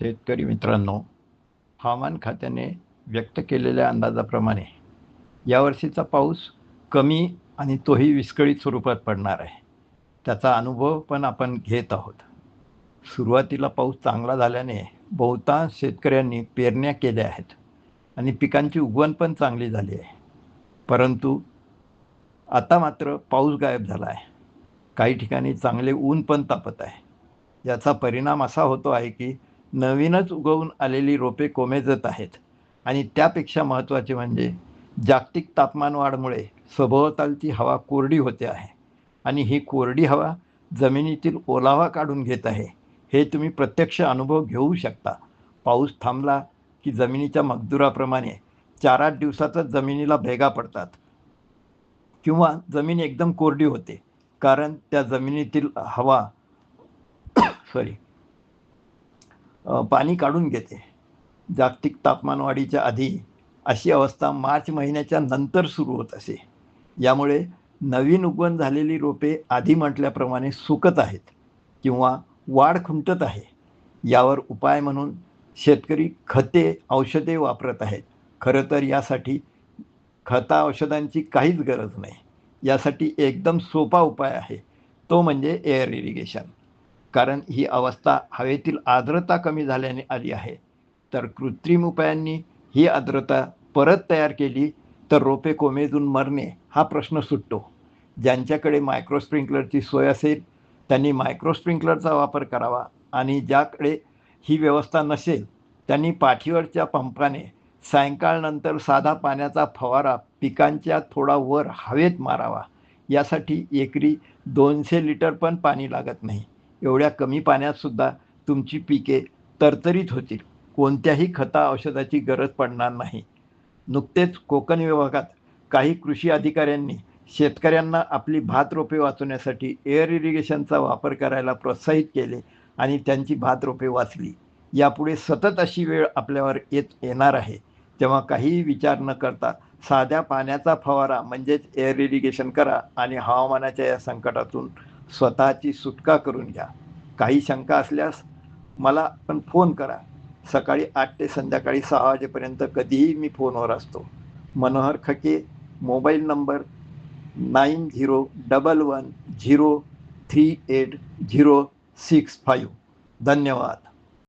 शेतकरी मित्रांनो, हवामान खात्याने व्यक्त केलेल्या अंदाजाप्रमाणे यावर्षीचा पाऊस कमी आणि तोही विस्कळीत स्वरूपात पडणार आहे. त्याचा अनुभव पण आपण घेत आहोत. सुरुवातीला पाऊस चांगला झाल्याने बहुतांश शेतकऱ्यांनी पेरण्या केल्या आहेत आणि पिकांची उगवण पण चांगली झाली आहे. परंतु आता मात्र पाऊस गायब झाला आहे. काही ठिकाणी चांगले ऊन पण तापत आहे. याचा परिणाम असा होतो आहे की नवीनच उगवून आलेली रोपे कोमेजत आहेत आणि त्यापेक्षा महत्त्वाचे म्हणजे जागतिक तापमानवाढीमुळे सभोवतालची हवा कोरडी होते आहे आणि ही कोरडी हवा जमिनीतील ओलावा काढून घेत आहे. हे तुम्ही प्रत्यक्ष अनुभव घेऊ शकता. पाऊस थांबला की जमिनीच्या मजदुराप्रमाणे 4-8 दिवसातच जमिनीला भेगा पडतात किंवा जमीन एकदम कोरडी होते, कारण त्या जमिनीतील हवा सॉरी पाणी काढून घेते. जागतिक तापमानवाढीच्या आधी अशी अवस्था मार्च महिन्याच्या नंतर सुरू होत असे. यामुळे नवीन उगवण झालेली रोपे आधी म्हटल्याप्रमाणे सुकत आहेत किंवा वाढ खुंटत आहे. यावर उपाय म्हणून शेतकरी खते, औषधे वापरत आहेत. खरं तर यासाठी खता औषधांची काहीच गरज नाही. यासाठी एकदम सोपा उपाय आहे, तो म्हणजे एअर इरिगेशन. कारण ही अवस्था हवेतील आर्द्रता कमी झाल्याने आली आहे. तर कृत्रिम उपायांनी ही आर्द्रता परत तयार केली तर रोपे कोमेजून मरणे हा प्रश्न सुटतो. ज्यांच्याकडे मायक्रो स्प्रिंकलरची सोय असेल त्यांनी मायक्रो स्प्रिंकलरचा वापर करावा आणि ज्याकडे ही व्यवस्था नसेल त्यांनी पाठीवरच्या पंपाने सायंकाळनंतर साधा पाण्याचा फवारा पिकांच्या थोडा वर हवेत मारावा. यासाठी एकरी 200 लिटर पण पाणी लागत नाही. एवढ्या कमी पाण्यात सुद्धा तुमची पिके तरतरीत होतील. कोणत्याही खता औषधाची गरज पडणार नाही. नुकतेच कोकण विभागात काही कृषी अधिकाऱ्यांनी शेतकऱ्यांना आपली भात रोपे वाचवण्यासाठी एअर इरिगेशनचा वापर करायला प्रोत्साहित केले आणि त्यांची भात रोपे वाचली. यापुढे सतत अशी वेळ आपल्यावर येणार आहे, तेव्हा काहीही विचार न करता साध्या पाण्याचा फवारा म्हणजेच एअर इरिगेशन करा आणि हवामानाच्या या संकटातून स्वतःची सुटका करून घ्या. काही शंका असल्यास मला पण फोन करा. सकाळी 8 ते संध्याकाळी 6 वाजेपर्यंत कधीही मी फोनवर असतो. Manohar Khake, mobile number 9011038065. धन्यवाद.